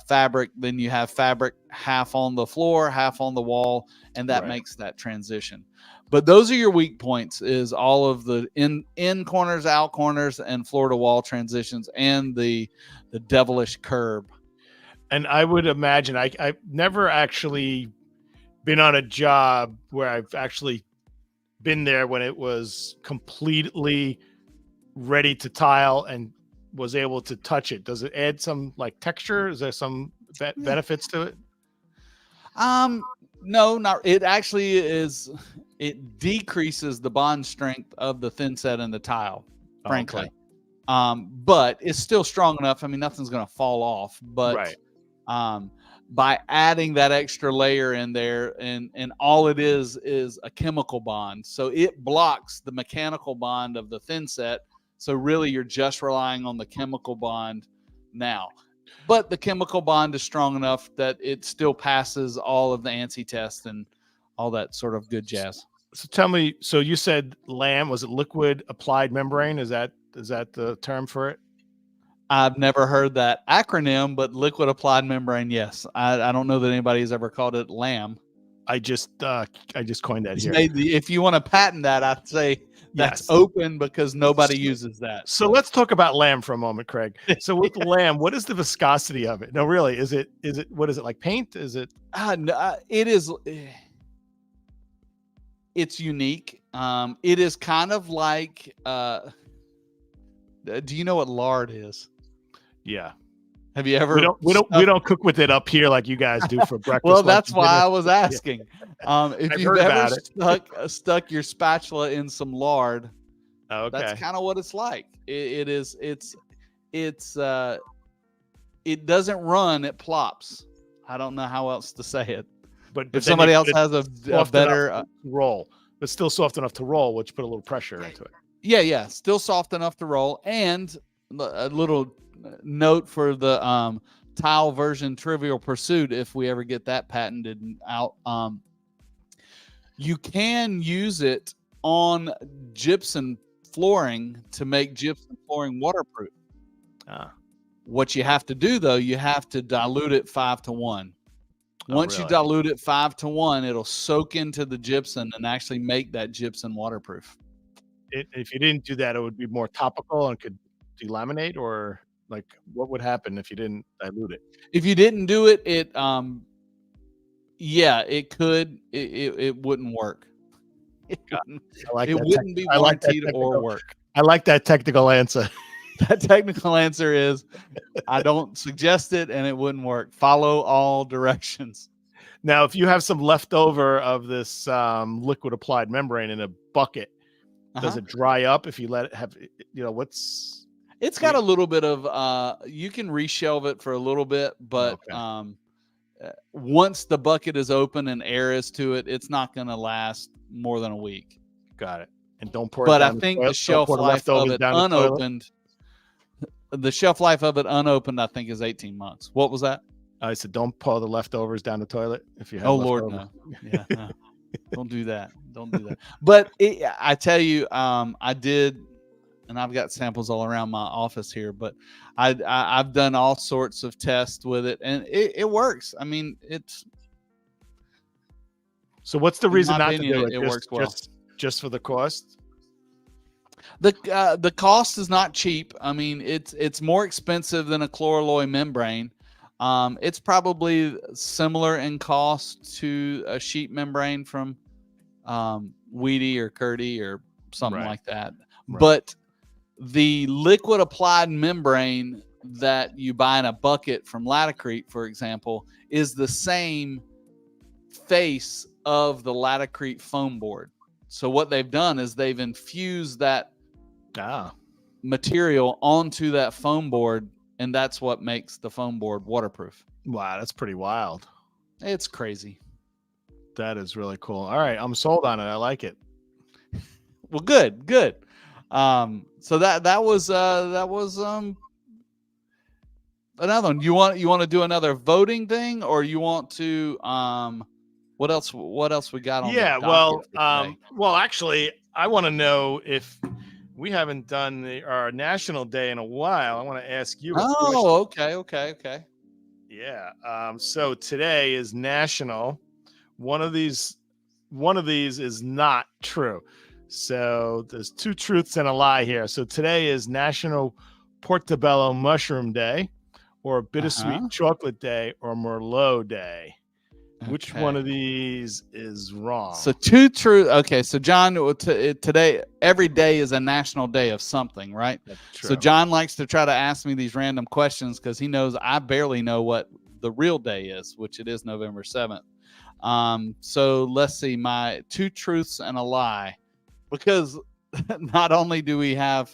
fabric, then you have fabric half on the floor, half on the wall, and that makes that transition. But those are your weak points, is all of the in corners, out corners, and floor to wall transitions, and the devilish curb. And I would imagine I've never actually been on a job where I've actually been there when it was completely ready to tile and was able to touch it. Does it add some like texture? Is there some benefits to it? No, not. It actually is. It decreases the bond strength of the thin set and the tile, frankly. But it's still strong enough. I mean, nothing's going to fall off. But by adding that extra layer in there, and all it is a chemical bond, so it blocks the mechanical bond of the thin set. So really, you're just relying on the chemical bond now. But the chemical bond is strong enough that it still passes all of the ANSI tests and all that sort of good jazz. So tell me, so you said LAM, was it liquid applied membrane? Is that the term for it? I've never heard that acronym, but liquid applied membrane, yes. I don't know that anybody has ever called it LAM. I just coined that here. If you want to patent that, I'd say that's Yes. open because nobody uses that. So let's talk about LAM for a moment, Craig. So with LAM, what is the viscosity of it? No, really, is it what is it, like paint? Is it? No, it is. It's unique. It is kind of like. Do you know what lard is? Yeah. Have you ever? We don't cook with it up here like you guys do for breakfast. Well, that's why I was asking. If I've you've heard ever about stuck your spatula in some lard, Okay. that's kind of what it's like. It doesn't run, it plops. I don't know how else to say it. But if somebody else has a better roll, but still soft enough to roll, which put a little pressure into it. Yeah, still soft enough to roll. And a little note for the tile version Trivial Pursuit, if we ever get that patented out, you can use it on gypsum flooring to make gypsum flooring waterproof. What you have to do, though, you have to dilute it 5-to-1. Once you dilute it 5-to-1, it'll soak into the gypsum and actually make that gypsum waterproof. If you didn't do that, it would be more topical and could delaminate, or like what would happen if you didn't dilute it? If you didn't do it, it could. It wouldn't work. It wouldn't be warranted or work. I like that technical answer. That technical answer is, I don't suggest it, and it wouldn't work. Follow all directions. Now, if you have some leftover of this liquid applied membrane in a bucket, does it dry up if you let it have? It's got a little bit of. You can reshelve it for a little bit, but once the bucket is open and air is to it, it's not going to last more than a week. Got it. And don't pour. But I think the shelf life of it unopened. The shelf life of it unopened, I think, is 18 months. What was that? I said, don't pour the leftovers down the toilet if you have. Oh Lord, no. Yeah, no. Don't do that. Don't do that. But I tell you, I did, and I've got samples all around my office here. But I've done all sorts of tests with it, and it works. I mean, it's. So what's the reason not to do it? It works well. Just for the cost. The cost is not cheap. I mean, it's more expensive than a chloralloy membrane. It's probably similar in cost to a sheet membrane from Weedy or Curdy or something like that. Right. But the liquid applied membrane that you buy in a bucket from Laticrete, for example, is the same face of the Laticrete foam board. So what they've done is they've infused that material onto that foam board, and that's what makes the foam board waterproof. Wow, that's pretty wild. It's crazy. That is really cool. All right, I'm sold on it. I like it. Well, good. So that was another one. You want to do another voting thing, or you want to what else we got on? Yeah, well, actually, I want to know if we haven't done our national day in a while. I want to ask you. Okay. Yeah. So today is national. One of these is not true. So there's two truths and a lie here. So today is National Portobello Mushroom Day, or Bittersweet Chocolate Day, or Merlot Day. Okay. Which one of these is wrong? So two true. Okay, so John, today, every day is a national day of something, right? That's true. So John likes to try to ask me these random questions because he knows I barely know what the real day is, which it is November 7th. So let's see, my two truths and a lie, because not only do we have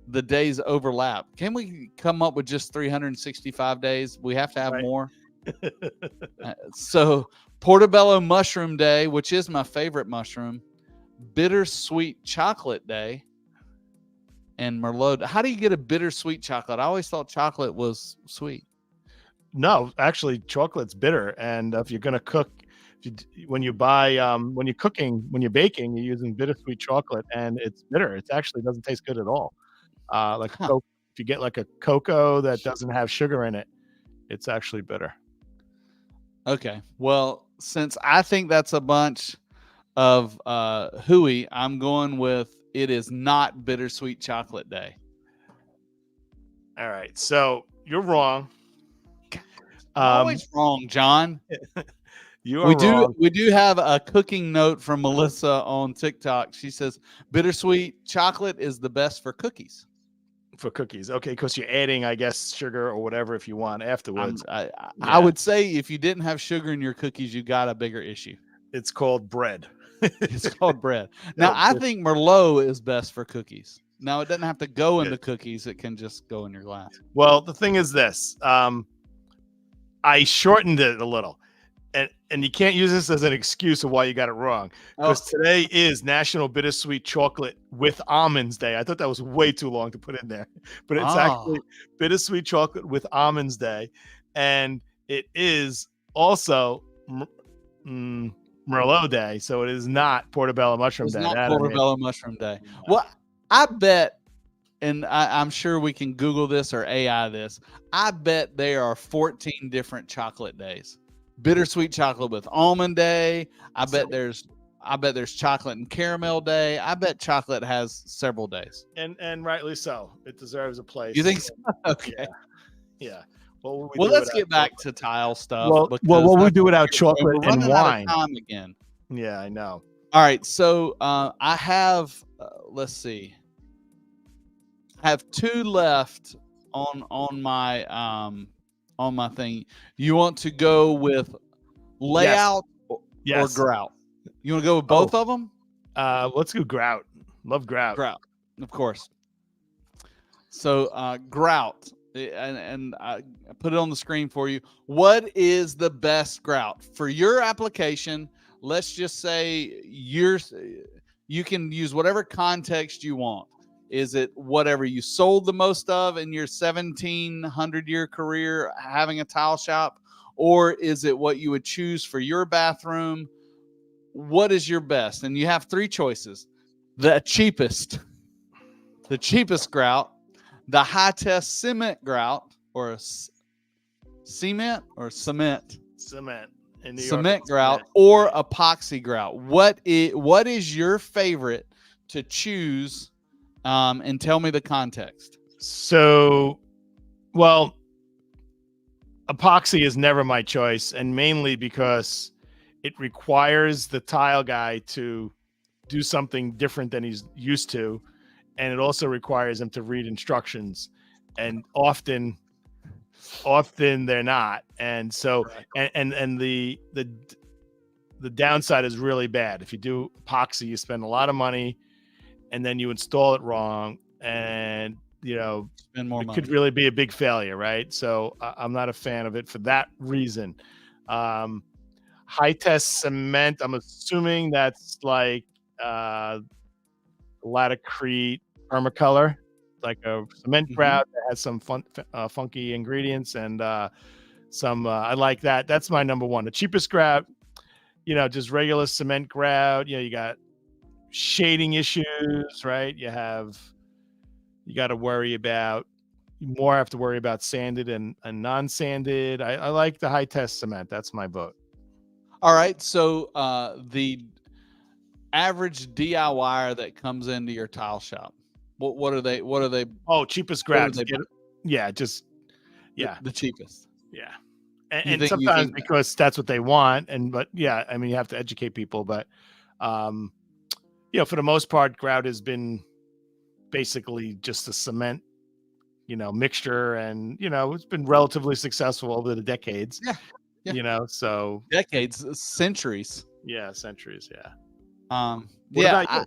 the days overlap, can we come up with just 365 days? We have to have more. So Portobello Mushroom Day, which is my favorite mushroom, Bittersweet Chocolate Day, and Merlot. How do you get a bittersweet chocolate? I always thought chocolate was sweet. No, actually, chocolate's bitter, and if you're going to cook when you're cooking, when you're baking, you're using bittersweet chocolate, and it's bitter. It actually doesn't taste good at all. Huh. If you get like a cocoa that doesn't have sugar in it, it's actually bitter. Okay. Well, since I think that's a bunch of hooey, I'm going with it is not bittersweet chocolate day. All right, so you're wrong. Always wrong, John. You are wrong. We do have a cooking note from Melissa on TikTok. She says bittersweet chocolate is the best for cookies. For cookies, okay, because you're adding, I guess, sugar or whatever if you want afterwards. I would say if you didn't have sugar in your cookies, you got a bigger issue. It's called bread. It's called bread. Now, I think Merlot is best for cookies. Now, it doesn't have to go in the cookies. It can just go in your glass. Well, the thing is this. I shortened it a little. And you can't use this as an excuse of why you got it wrong. Because today is National Bittersweet Chocolate with Almonds Day. I thought that was way too long to put in there. But it's actually Bittersweet Chocolate with Almonds Day. And it is also Merlot Day. So it is not Portobello Mushroom Day. It's not Portobello Mushroom Day. Well, I bet, and I'm sure we can Google this or AI this, I bet there are 14 different chocolate days. Bittersweet chocolate with almond day. I bet there's chocolate and caramel day. I bet chocolate has several days. And rightly so. It deserves a place. You think so? Okay. Yeah. Well, let's get back to tile stuff. Well, what we do without chocolate and wine? Time again. Yeah, I know. All right, so I have. Let's see. I have 2 left on my thing. You want to go with layout or grout? You want to go with both of them? Let's go grout. Love grout. Grout, of course. So grout, and I put it on the screen for you. What is the best grout for your application? Let's just say you can use whatever context you want. Is it whatever you sold the most of in your 1,700-year career having a tile shop? Or is it what you would choose for your bathroom? What is your best? And you have 3 choices. The cheapest grout, the high-test cement grout, or cement grout, or epoxy grout. What is your favorite to choose? And tell me the context. So, well, epoxy is never my choice, and mainly because it requires the tile guy to do something different than he's used to, and it also requires him to read instructions, and often they're not. And so, and the downside is really bad. If you do epoxy, you spend a lot of money, and then you install it wrong, and spend more money. Could really be a big failure, right? So I'm not a fan of it for that reason. High test cement, I'm assuming that's like Latacrete Permacolor, like a cement grout that has some funky ingredients and some. I like that. That's my number one. The cheapest grout, just regular cement grout. You got shading issues, right? You got to worry about sanded and non-sanded. I like the high test cement. That's my vote. All right. So the average DIYer that comes into your tile shop, what are they? Oh, cheapest grout. The cheapest. Yeah. And sometimes because that's what they want. But you have to educate people, but for the most part, grout has been basically just a cement, mixture, and it's been relatively successful over the decades. Yeah. So decades, centuries. Yeah, centuries. Yeah. What about you?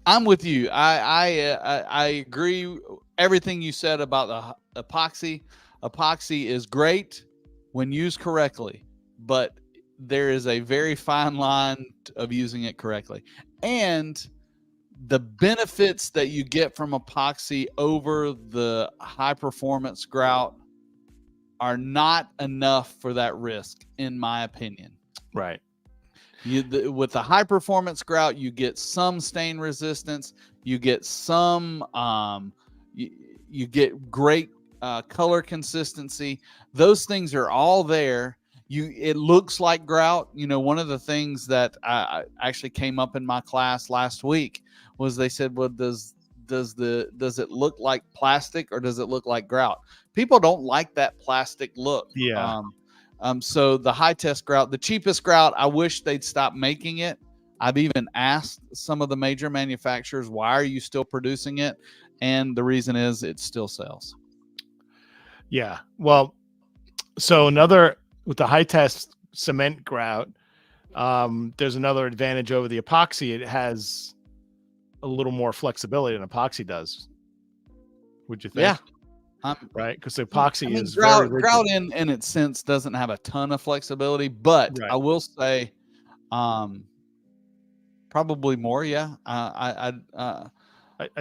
I'm with you. I agree everything you said about the epoxy. Epoxy is great when used correctly, but there is a very fine line of using it correctly. And the benefits that you get from epoxy over the high performance grout are not enough for that risk, in my opinion. Right. With the high performance grout, you get some stain resistance, you get some you get great color consistency. Those things are all there. It looks like grout. One of the things that I actually came up in my class last week was they said, well, does it look like plastic or does it look like grout? People don't like that plastic look. Yeah. So the high test grout, the cheapest grout, I wish they'd stop making it. I've even asked some of the major manufacturers, why are you still producing it? And the reason is it still sells. Yeah. Well, so with the high test cement grout, there's another advantage over the epoxy. It has a little more flexibility than epoxy does. Would you think? Yeah. Right, because the epoxy is grout very in its sense doesn't have a ton of flexibility, but right. I will say probably more. I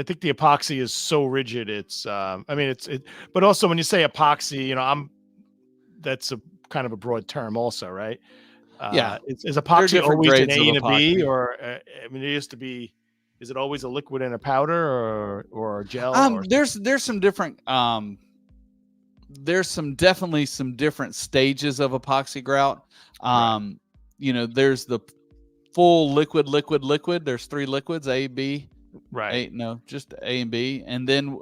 think the epoxy is so rigid. It's but also when you say epoxy, that's a kind of a broad term also, right? Yeah. Is epoxy always an A and a B, epoxy. or it used to be? Is it always a liquid and a powder, or a gel? There's some different definitely some different stages of epoxy grout. Right. There's the full liquid. There's 3 liquids, A, B. Right. Just A and B. And then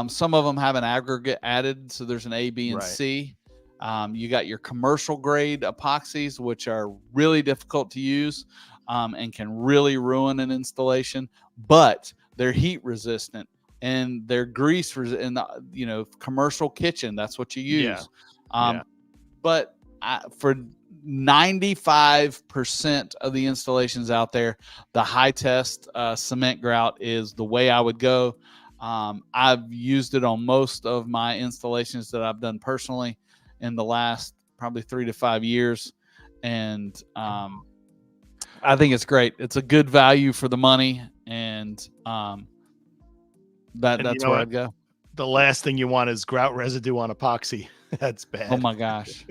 some of them have an aggregate added, so there's an A, B, and C. You got your commercial grade epoxies, which are really difficult to use and can really ruin an installation, but they're heat resistant and they're grease in the commercial kitchen. That's what you use. But for 95% of the installations out there, the high test cement grout is the way I would go. I've used it on most of my installations that I've done personally in the last probably 3 to 5 years. And I think it's great. It's a good value for the money. And that's where I'd go. The last thing you want is grout residue on epoxy. That's bad. Oh my gosh.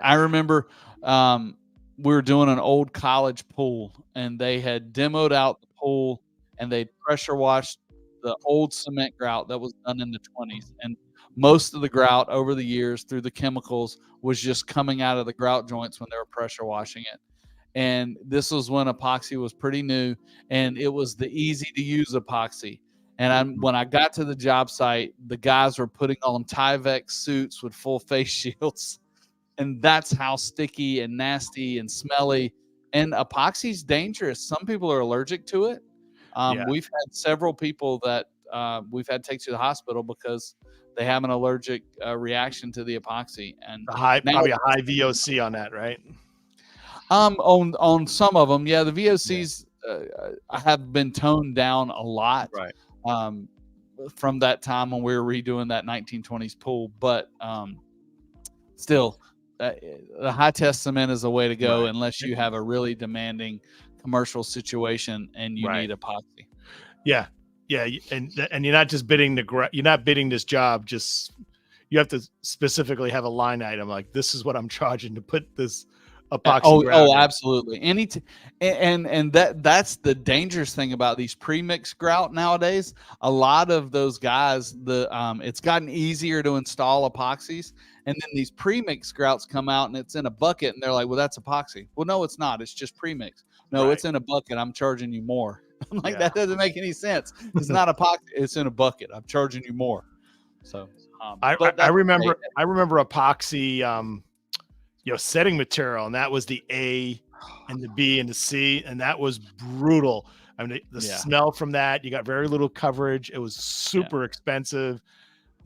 I remember we were doing an old college pool and they had demoed out the pool and they pressure washed the old cement grout that was done in the 1920s. And most of the grout over the years through the chemicals was just coming out of the grout joints when they were pressure washing it. And this was when epoxy was pretty new and it was the easy to use epoxy. And when I got to the job site, the guys were putting on Tyvek suits with full face shields. And that's how sticky and nasty and smelly. And epoxy's dangerous. Some people are allergic to it. We've had several people that we've had to take to the hospital because they have an allergic reaction to the epoxy. And probably a high VOC on that, right? On some of them, yeah, the VOCs have been toned down a lot, right? From that time when we were redoing that 1920s pool, but still, the high test cement is the way to go unless you have a really demanding commercial situation and you need epoxy. Yeah, and you're not just bidding you're not bidding this job. Just you have to specifically have a line item like this is what I'm charging to put this epoxy. Absolutely. And that's the dangerous thing about these pre-mix grout nowadays. A lot of those guys, it's gotten easier to install epoxies, and then these pre-mix grouts come out and it's in a bucket and they're like, well, that's epoxy. Well, no, it's not. It's just pre-mix. No, it's in a bucket. I'm charging you more. I'm like, that doesn't make any sense. It's not epoxy. It's in a bucket. I'm charging you more. So I remember epoxy, setting material, and that was the A and the B and the C, and that was brutal. I mean, the smell from that, you got very little coverage. It was super expensive.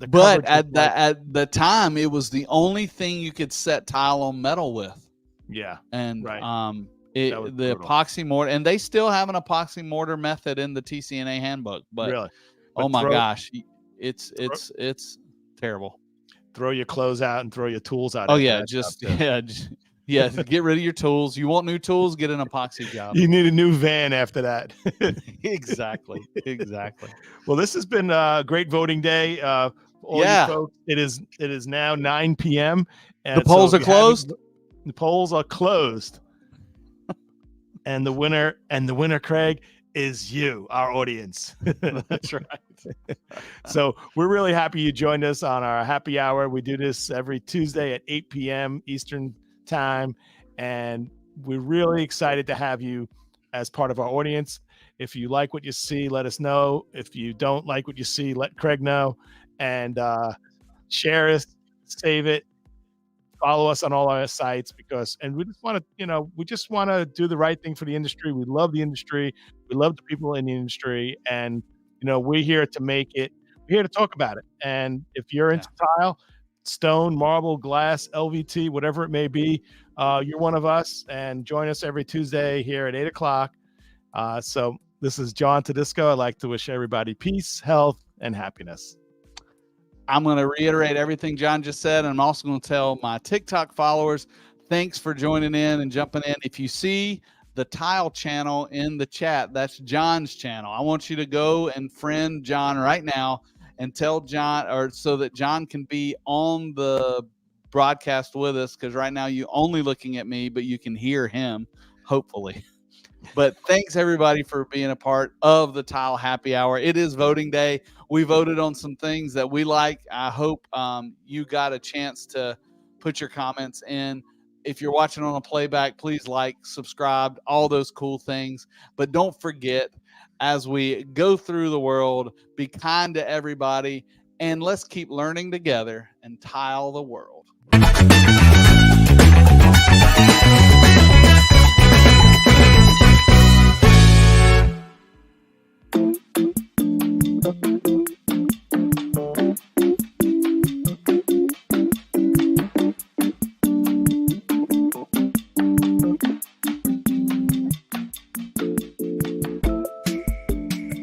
But at the time, it was the only thing you could set tile on metal with. Yeah. And the epoxy mortar, and they still have an epoxy mortar method in the TCNA handbook. But really, oh my gosh, it's terrible. Throw your clothes out and throw your tools out. Oh yeah, get rid of your tools. You want new tools? Get an epoxy job. You need a new van after that. Exactly. Well, this has been a great voting day. All you folks, it is now 9 p.m. and the polls are closed. The polls are closed. And the winner, Craig, is you, our audience. That's right. So we're really happy you joined us on our happy hour. We do this every Tuesday at 8 p.m. Eastern time. And we're really excited to have you as part of our audience. If you like what you see, let us know. If you don't like what you see, let Craig know. And share it, save it, follow us on all our sites, and we just want to do the right thing for the industry. We love the industry. We love the people in the industry. And, we're here to make it, we're here to talk about it. And if you're into tile, stone, marble, glass, LVT, whatever it may be, you're one of us, and join us every Tuesday here at 8:00. So this is John Tedisco. I'd like to wish everybody peace, health, and happiness. I'm going to reiterate everything John just said. And I'm also going to tell my TikTok followers, thanks for joining in and jumping in. If you see the tile channel in the chat, that's John's channel. I want you to go and friend John right now and tell John, or so that John can be on the broadcast with us. Because right now you only looking at me, but you can hear him, hopefully. But thanks everybody for being a part of the Tile Happy Hour. It is voting day. We voted on some things that we like. I hope you got a chance to put your comments in. If you're watching on a playback, please like, subscribe, all those cool things. But don't forget, as we go through the world, be kind to everybody, and let's keep learning together and tile the world.